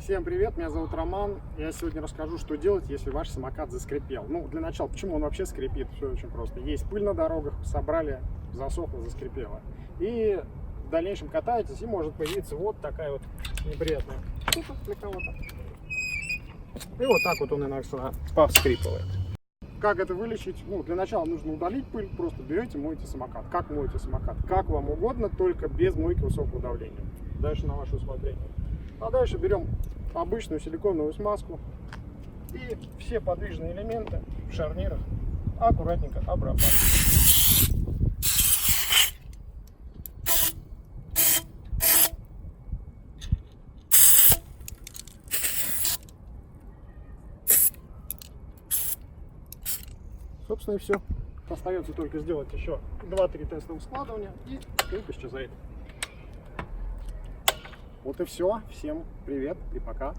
Всем привет, меня зовут Роман. Я сегодня расскажу, что делать, если ваш самокат заскрипел. Ну, для начала, почему он вообще скрипит? Все очень просто. Есть пыль на дорогах, собрали, засохло, заскрипело. И в дальнейшем катаетесь, и может появиться вот такая вот неприятная штука для кого-то. И вот так вот он иногда поскрипывает. Как это вылечить? Ну, для начала нужно удалить пыль, просто берете, моете самокат. Как моете самокат? Как вам угодно, только без мойки высокого давления. Дальше на ваше усмотрение. А дальше берем обычную силиконовую смазку и все подвижные элементы в шарнирах аккуратненько обрабатываем. Собственно и все. Остается только сделать еще 2-3 тестовых складывания, и скрип исчезает. Вот и все. Всем привет и пока.